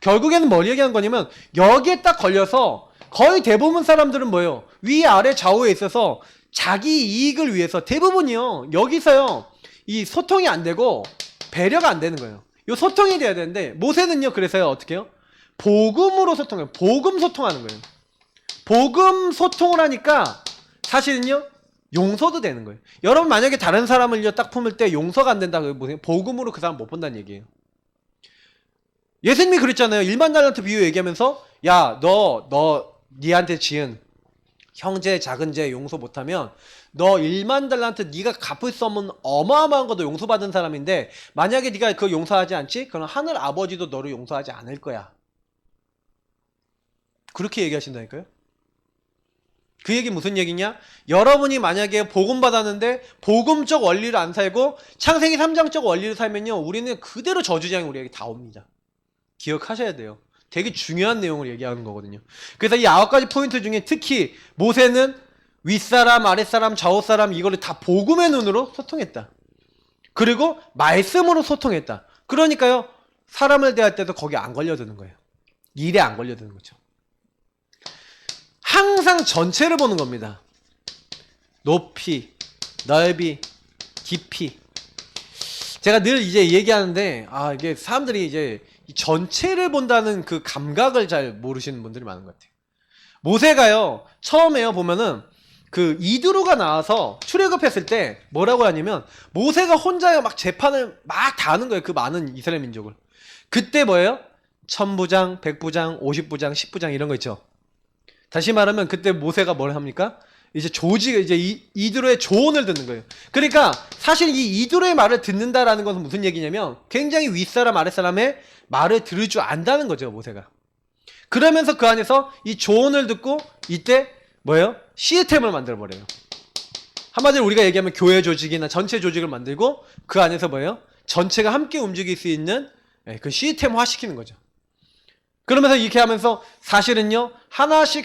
결국에는 뭘 얘기하는 거냐면 여기에 딱 걸려서 거의 대부분 사람들은 뭐예요? 위, 아래, 좌우에 있어서 자기 이익을 위해서 대부분이요. 여기서요. 이 소통이 안 되고 배려가 안 되는 거예요. 이 소통이 돼야 되는데 모세는요. 그래서요. 어떻게 해요? 복음으로 소통해요. 복음 소통하는 거예요. 복음 소통을 하니까 사실은요. 용서도 되는 거예요. 여러분 만약에 다른 사람을요. 딱 품을 때 용서가 안 된다. 복음으로 그 사람 못 본다는 얘기예요. 예수님이 그랬잖아요. 1만 달란트 비유 얘기하면서 야, 너 니한테 지은 형제 작은 죄 용서 못하면 너 1만 달란트 네가 갚을 수 없는 어마어마한 것도 용서받은 사람인데 만약에 네가 그거 용서하지 않지? 그럼 하늘 아버지도 너를 용서하지 않을 거야. 그렇게 얘기하신다니까요. 그 얘기 무슨 얘기냐? 여러분이 만약에 복음 받았는데 복음적 원리를 안 살고 창세기 3장적 원리를 살면요. 우리는 그대로 저주장이 우리에게 다 옵니다. 기억하셔야 돼요. 되게 중요한 내용을 얘기하는 거거든요. 그래서 이 9가지 포인트 중에 특히 모세는 윗사람, 아랫사람, 좌우사람 이거를 다 복음의 눈으로 소통했다. 그리고 말씀으로 소통했다. 그러니까요. 사람을 대할 때도 거기 안 걸려드는 거예요. 일에 안 걸려드는 거죠. 항상 전체를 보는 겁니다. 높이, 넓이, 깊이. 제가 늘 이제 얘기하는데 이게 사람들이 이제 전체를 본다는 그 감각을 잘 모르시는 분들이 많은 것 같아요. 모세가요 처음에요 보면은 그 이두루가 나와서 출애굽했을 때 뭐라고 하냐면 모세가 혼자 막 재판을 막 다 하는 거예요. 그 많은 이스라엘 민족을. 그때 뭐예요? 1000부장, 100부장, 50부장, 10부장 이런 거 있죠. 다시 말하면 그때 모세가 뭘 합니까? 이제 이두루의 조언을 듣는 거예요. 그러니까 사실 이 이두루의 말을 듣는다라는 것은 무슨 얘기냐면 굉장히 윗사람 아랫사람의 말을 들을 줄 안다는 거죠, 모세가. 그러면서 그 안에서 이 조언을 듣고 이때 뭐예요? 시스템을 만들어버려요. 한마디로 우리가 얘기하면 교회 조직이나 전체 조직을 만들고 그 안에서 뭐예요? 전체가 함께 움직일 수 있는 그 시스템화 시키는 거죠. 그러면서 이렇게 하면서 사실은요 하나씩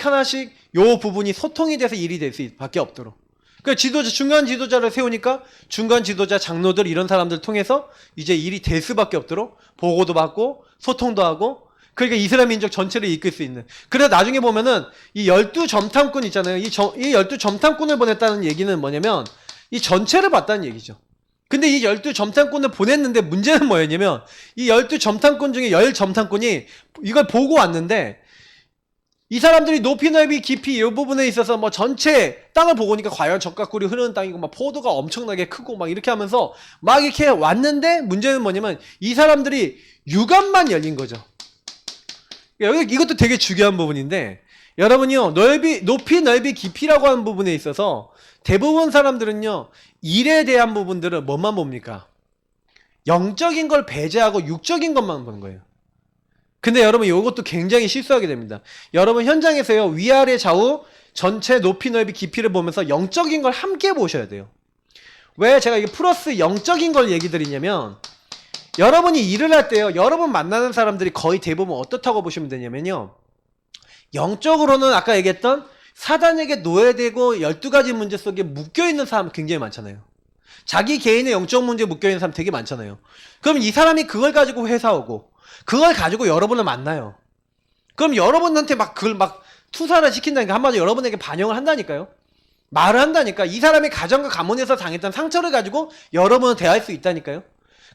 요 부분이 소통이 돼서 일이 될 수밖에 없도록. 그 중간 지도자를 세우니까 중간 지도자, 장로들 이런 사람들 통해서 이제 일이 될 수밖에 없도록 보고도 받고 소통도 하고 그러니까 이스라엘 민족 전체를 이끌 수 있는. 그래서 나중에 보면은 이 12점탐꾼 있잖아요. 이 12점탐꾼을 보냈다는 얘기는 뭐냐면 이 전체를 봤다는 얘기죠. 근데 이 12점탐꾼을 보냈는데 문제는 뭐였냐면 이 12점탐꾼 중에 10점탐꾼이 이걸 보고 왔는데 이 사람들이 높이 넓이 깊이 이 부분에 있어서 뭐 전체 땅을 보고 오니까 과연 적과 꿀이 흐르는 땅이고 막 포도가 엄청나게 크고 막 이렇게 하면서 막 이렇게 왔는데 문제는 뭐냐면 이 사람들이 육안만 열린 거죠. 여기 이것도 되게 중요한 부분인데 여러분이요 높이 넓이 깊이라고 하는 부분에 있어서 대부분 사람들은요 일에 대한 부분들은 뭐만 봅니까? 영적인 걸 배제하고 육적인 것만 보는 거예요. 근데 여러분 이것도 굉장히 실수하게 됩니다. 여러분 현장에서요 위아래 좌우 전체 높이 넓이 깊이를 보면서 영적인 걸 함께 보셔야 돼요. 왜 제가 이게 플러스 영적인 걸 얘기 드리냐면 여러분이 일을 할 때요 여러분 만나는 사람들이 거의 대부분 어떻다고 보시면 되냐면요 영적으로는 아까 얘기했던 사단에게 노예되고 12가지 문제 속에 묶여있는 사람 굉장히 많잖아요. 자기 개인의 영적 문제에 묶여있는 사람 되게 많잖아요. 그럼 이 사람이 그걸 가지고 회사 오고 그걸 가지고 여러분을 만나요. 그럼 여러분한테 막 그걸 막 투사를 시킨다니까 한마디로 여러분에게 반영을 한다니까요. 말을 한다니까. 이 사람의 가정과 가문에서 당했던 상처를 가지고 여러분은 대할 수 있다니까요.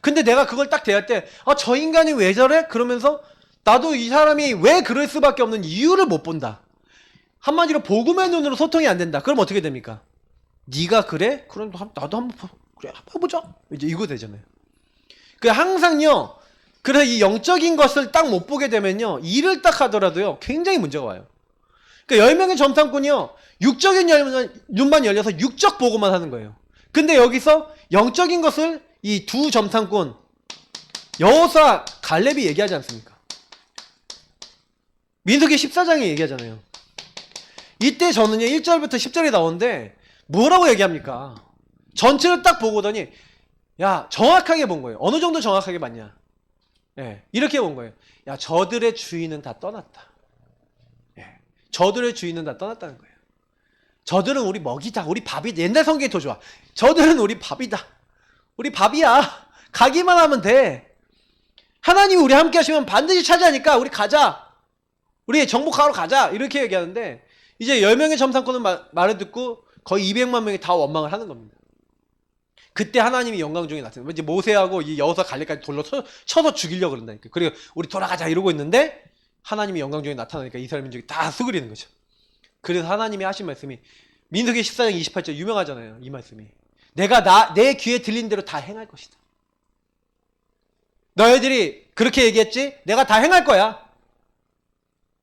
근데 내가 그걸 딱 대할 때 저 인간이 왜 저래? 그러면서 나도 이 사람이 왜 그럴 수밖에 없는 이유를 못 본다. 한마디로 복음의 눈으로 소통이 안 된다. 그럼 어떻게 됩니까? 네가 그래? 그럼 나도 한번 그래 해보자. 이제 이거 되잖아요. 그 항상요. 그래서 이 영적인 것을 딱 못 보게 되면요. 일을 딱 하더라도요. 굉장히 문제가 와요. 그러니까 10명의 점탐꾼이요. 육적인 눈만 열려서 육적 보고만 하는 거예요. 근데 여기서 영적인 것을 이 두 점탐꾼 여호수아 갈렙이 얘기하지 않습니까? 민수기 14장에 얘기하잖아요. 이때 저는요 1절부터 10절이 나오는데 뭐라고 얘기합니까? 전체를 딱 보고더니 야 정확하게 본 거예요. 어느 정도 정확하게 봤냐? 예, 이렇게 본 거예요. 야 저들의 주인은 다 떠났다. 예, 저들의 주인은 다 떠났다는 거예요. 저들은 우리 먹이다. 우리 밥이다. 옛날 성경이 더 좋아. 저들은 우리 밥이다. 우리 밥이야. 가기만 하면 돼. 하나님이 우리 함께 하시면 반드시 차지하니까 우리 가자. 우리 정복하러 가자. 이렇게 얘기하는데 이제 10명의 점상권은 말을 듣고 거의 200만 명이 다 원망을 하는 겁니다. 그때 하나님이 영광 중에 나타나요. 이제 모세하고 이 여호수아 갈렙까지 돌로 쳐서 죽이려고 그런다니까. 그리고 우리 돌아가자 이러고 있는데 하나님이 영광 중에 나타나니까 이스라엘 민족이 다 수그리는 거죠. 그래서 하나님이 하신 말씀이 민수기 14장 28절 유명하잖아요. 이 말씀이 내가 내 귀에 들린 대로 다 행할 것이다. 너희들이 그렇게 얘기했지? 내가 다 행할 거야.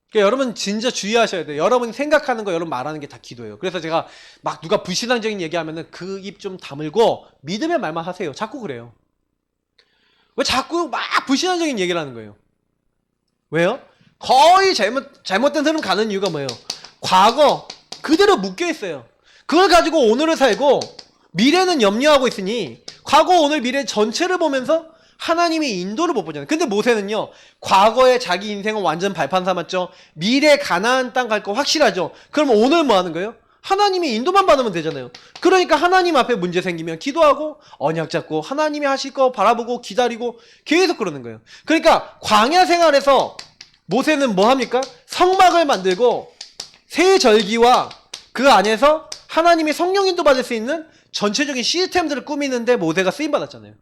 그러니까 여러분 진짜 주의하셔야 돼요. 여러분이 생각하는 거 여러분 말하는 게 다 기도예요. 그래서 제가 막 누가 불신앙적인 얘기하면은 그 입 좀 다물고 믿음의 말만 하세요. 자꾸 그래요. 왜 자꾸 막 불신앙적인 얘기를 하는 거예요? 왜요? 거의 잘못된 흐름 가는 이유가 뭐예요? 과거 그대로 묶여 있어요. 그걸 가지고 오늘을 살고 미래는 염려하고 있으니 과거 오늘 미래 전체를 보면서 하나님이 인도를 못 보잖아요. 근데 모세는요, 과거의 자기 인생은 완전 발판 삼았죠. 미래 가나안 땅 갈 거 확실하죠. 그럼 오늘 뭐 하는 거예요? 하나님이 인도만 받으면 되잖아요. 그러니까 하나님 앞에 문제 생기면 기도하고 언약 잡고 하나님이 하실 거 바라보고 기다리고 계속 그러는 거예요. 그러니까 광야 생활에서 모세는 뭐 합니까? 성막을 만들고 새 절기와 그 안에서 하나님이 성령 인도 받을 수 있는 전체적인 시스템들을 꾸미는데 모세가 쓰임 받았잖아요.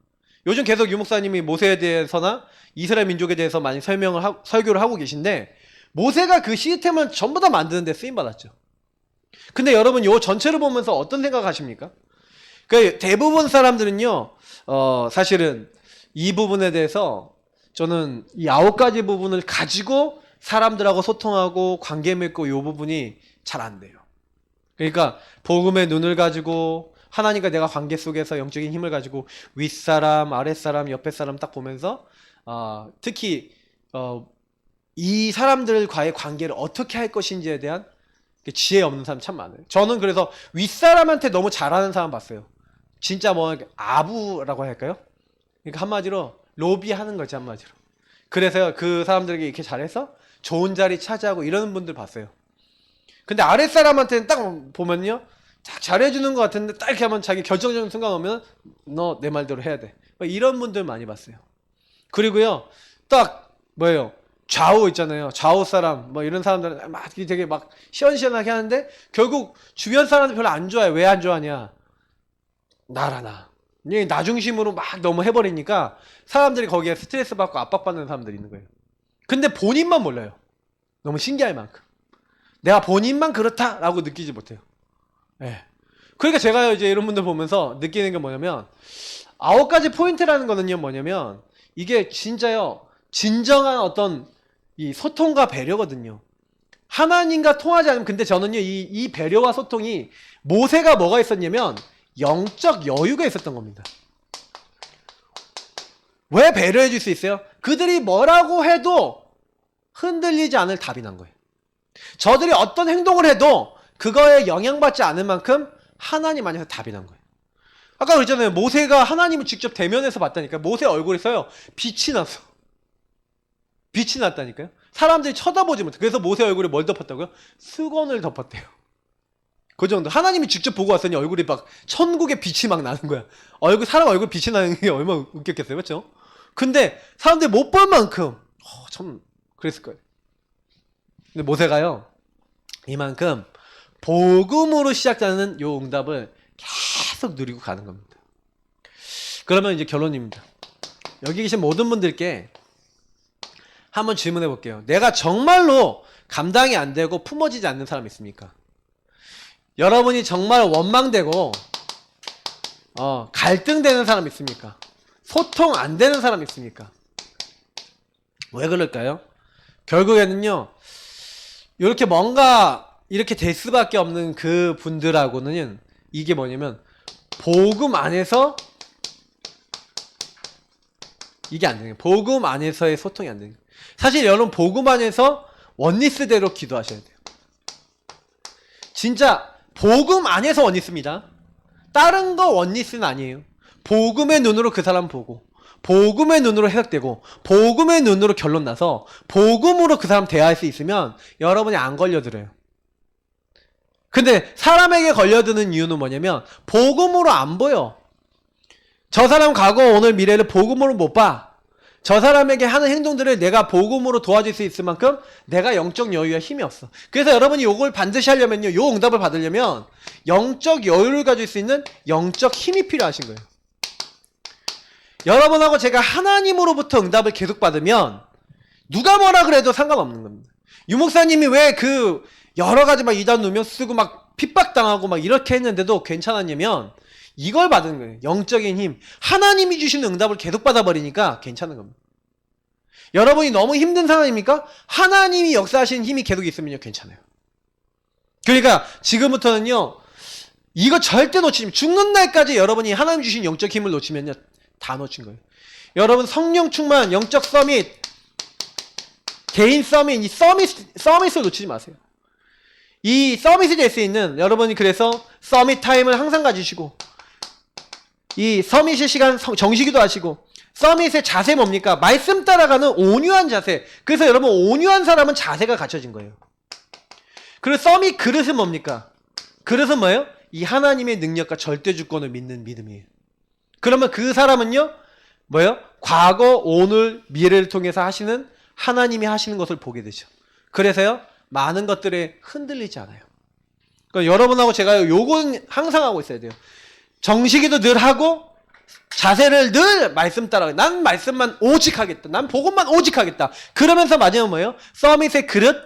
요즘 계속 유목사님이 모세에 대해서나 이스라엘 민족에 대해서 많이 설교를 하고 계신데 모세가 그 시스템을 전부 다 만드는데 쓰임 받았죠. 근데 여러분 요 전체를 보면서 어떤 생각 하십니까? 그 대부분 사람들은요, 사실은 이 부분에 대해서 저는 이 9가지 부분을 가지고 사람들하고 소통하고 관계 맺고 요 부분이 잘 안 돼요. 그러니까 복음의 눈을 가지고 하나님과 내가 관계 속에서 영적인 힘을 가지고 윗사람, 아랫사람, 옆에사람 딱 보면서 특히 이 사람들과의 관계를 어떻게 할 것인지에 대한 지혜 없는 사람 참 많아요. 저는 그래서 윗사람한테 너무 잘하는 사람 봤어요. 진짜 뭐 아부라고 할까요? 그러니까 한마디로 로비하는 거지 한마디로. 그래서 그 사람들에게 이렇게 잘해서 좋은 자리 차지하고 이러는 분들 봤어요. 근데 아랫사람한테는 딱 보면요, 딱 잘해주는 것 같은데 딱 이렇게 하면 자기 결정적인 순간 오면 너 내 말대로 해야 돼. 이런 분들 많이 봤어요. 그리고요, 딱 뭐예요? 좌우 있잖아요. 좌우 사람 뭐 이런 사람들은 막 되게 막 시원시원하게 하는데 결국 주변 사람들 별로 안 좋아해. 왜 안 좋아하냐? 나라나. 나 중심으로 막 너무 해버리니까 사람들이 거기에 스트레스 받고 압박받는 사람들이 있는 거예요. 근데 본인만 몰라요. 너무 신기할 만큼. 내가 본인만 그렇다라고 느끼지 못해요. 예. 그러니까 제가 이제 이런 분들 보면서 느끼는 게 뭐냐면 9가지 포인트라는 거는요 뭐냐면 이게 진짜요 진정한 어떤 이 소통과 배려거든요. 하나님과 통하지 않으면 근데 저는요 이 배려와 소통이 모세가 뭐가 있었냐면 영적 여유가 있었던 겁니다. 왜 배려해 줄 수 있어요? 그들이 뭐라고 해도 흔들리지 않을 답이 난 거예요. 저들이 어떤 행동을 해도 그거에 영향받지 않을 만큼 하나님 안에서 답이 난 거예요. 아까 그랬잖아요. 모세가 하나님을 직접 대면해서 봤다니까요. 모세 얼굴에서요 빛이 났어. 빛이 났다니까요. 사람들이 쳐다보지 못해. 그래서 모세 얼굴에 뭘 덮었다고요? 수건을 덮었대요. 그 정도. 하나님이 직접 보고 왔으니 얼굴이 막 천국의 빛이 막 나는 거야. 사람 얼굴 빛이 나는 게 얼마나 웃겼겠어요. 그렇죠? 근데 사람들이 못 볼 만큼 참 그랬을 거예요. 근데 모세가요 이만큼 복음으로 시작되는 요 응답을 계속 누리고 가는 겁니다. 그러면 이제 결론입니다. 여기 계신 모든 분들께 한번 질문해 볼게요. 내가 정말로 감당이 안 되고 품어지지 않는 사람 있습니까? 여러분이 정말 원망되고 갈등되는 사람 있습니까? 소통 안 되는 사람 있습니까? 왜 그럴까요? 결국에는요 이렇게 뭔가 이렇게 될 수밖에 없는 그 분들하고는 이게 뭐냐면 복음 안에서 이게 안 되는 거예요. 복음 안에서의 소통이 안 되는 거예요. 사실 여러분 복음 안에서 원리스대로 기도하셔야 돼요. 진짜 복음 안에서 원리스입니다. 다른 거 원리스는 아니에요. 복음의 눈으로 그 사람 보고 복음의 눈으로 해석되고 복음의 눈으로 결론 나서 복음으로 그 사람 대화할 수 있으면 여러분이 안 걸려들어요. 근데 사람에게 걸려드는 이유는 뭐냐면 복음으로 안 보여. 저 사람 과거, 오늘, 미래를 복음으로 못 봐. 저 사람에게 하는 행동들을 내가 복음으로 도와줄 수 있을 만큼 내가 영적 여유와 힘이 없어. 그래서 여러분이 요걸 반드시 하려면요, 요 응답을 받으려면 영적 여유를 가질 수 있는 영적 힘이 필요하신 거예요. 여러분하고 제가 하나님으로부터 응답을 계속 받으면 누가 뭐라 그래도 상관없는 겁니다. 유목사님이 왜 그 여러 가지 막 이단 누명 쓰고 막 핍박당하고 막 이렇게 했는데도 괜찮았냐면 이걸 받은 거예요. 영적인 힘. 하나님이 주시는 응답을 계속 받아버리니까 괜찮은 겁니다. 여러분이 너무 힘든 상황입니까? 하나님이 역사하시는 힘이 계속 있으면요, 괜찮아요. 그러니까 지금부터는요, 이거 절대 놓치면 죽는 날까지 여러분이 하나님 주신 영적 힘을 놓치면요, 다 놓친 거예요. 여러분 성령 충만, 영적 서밋, 개인 서밋, 이 서밋을 놓치지 마세요. 이 서밋이 될 수 있는, 여러분이 그래서 서밋 타임을 항상 가지시고, 이 서밋의 시간 정시기도 하시고, 서밋의 자세 뭡니까? 말씀 따라가는 온유한 자세. 그래서 여러분 온유한 사람은 자세가 갖춰진 거예요. 그리고 서밋 그릇은 뭡니까? 그릇은 뭐예요? 이 하나님의 능력과 절대 주권을 믿는 믿음이에요. 그러면 그 사람은요, 뭐예요? 과거, 오늘, 미래를 통해서 하시는 하나님이 하시는 것을 보게 되죠. 그래서요, 많은 것들에 흔들리지 않아요. 그러니까 여러분하고 제가 요건 항상 하고 있어야 돼요. 정식이도 늘 하고, 자세를 늘 말씀 따라가. 난 말씀만 오직 하겠다. 난 복음만 오직 하겠다. 그러면서 마지막은 뭐예요? 서밋의 그릇?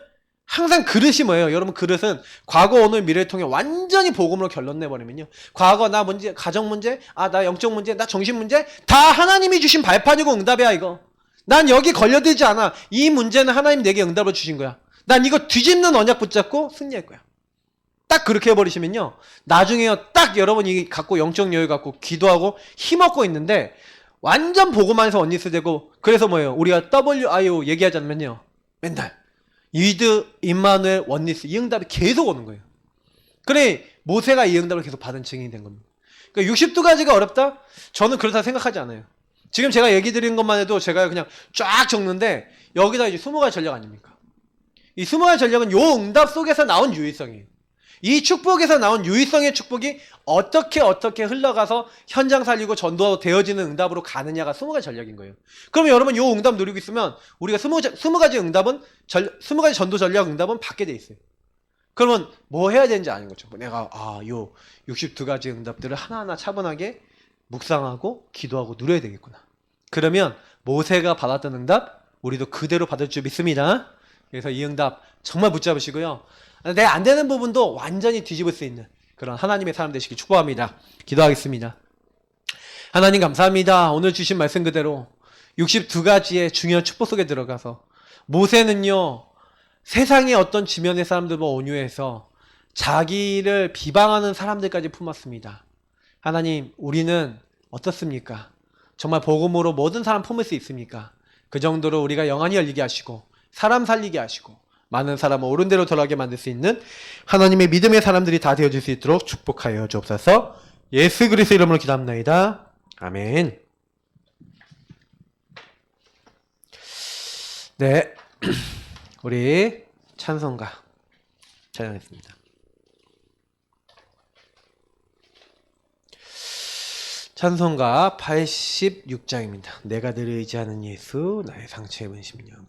항상 그릇이 뭐예요? 여러분 그릇은 과거, 오늘, 미래를 통해 완전히 복음으로 결론 내버리면요. 과거 나 문제, 가정 문제, 나 영적 문제, 나 정신 문제, 다 하나님이 주신 발판이고 응답이야 이거. 난 여기 걸려들지 않아. 이 문제는 하나님 내게 응답을 주신 거야. 난 이거 뒤집는 언약 붙잡고 승리할 거야. 딱 그렇게 해버리시면요, 나중에요, 딱 여러분이 갖고 영적 여유 갖고 기도하고 힘없고 있는데 완전 복음 안에서 원리스 되고, 그래서 뭐예요? 우리가 WIO 얘기하지 않으면요, 맨날 위드, 임마누엘, 원리스 이 응답이 계속 오는 거예요. 그래 모세가 이 응답을 계속 받은 증인이 된 겁니다. 그러니까 62가지가 어렵다? 저는 그렇다 생각하지 않아요. 지금 제가 얘기 드린 것만 해도 제가 그냥 쫙 적는데 여기다 이제 20가지 전략 아닙니까? 이 20가지 전략은 요 응답 속에서 나온 유의성이에요. 이 축복에서 나온 유의성의 축복이 어떻게 흘러가서 현장 살리고 전도되어지는 응답으로 가느냐가 20가지 전략인 거예요. 그러면 여러분 요 응답 누리고 있으면 우리가 20가지 응답은 20가지 전도 전략 응답은 받게 돼 있어요. 그러면 뭐 해야 되는지 아는 거죠. 내가 요 62가지 응답들을 하나하나 차분하게 묵상하고 기도하고 누려야 되겠구나. 그러면 모세가 받았던 응답 우리도 그대로 받을 줄 믿습니다. 그래서 이 응답 정말 붙잡으시고요. 내 안 되는 부분도 완전히 뒤집을 수 있는 그런 하나님의 사람 되시길 축복합니다. 기도하겠습니다. 하나님 감사합니다. 오늘 주신 말씀 그대로 62가지의 중요한 축복 속에 들어가서 모세는요, 세상의 어떤 지면의 사람들과 온유해서 자기를 비방하는 사람들까지 품었습니다. 하나님, 우리는 어떻습니까? 정말 복음으로 모든 사람 품을 수 있습니까? 그 정도로 우리가 영안이 열리게 하시고 사람 살리게 하시고 많은 사람을 옳은 대로 돌아가게 만들 수 있는 하나님의 믿음의 사람들이 다 되어줄 수 있도록 축복하여 주옵소서. 예수 그리스도 이름으로 기도합나이다. 아멘. 네, 우리 찬송가 찬양했습니다. 찬송가 86장입니다. 내가 늘 의지하는 예수, 나의 상처 입은 심령.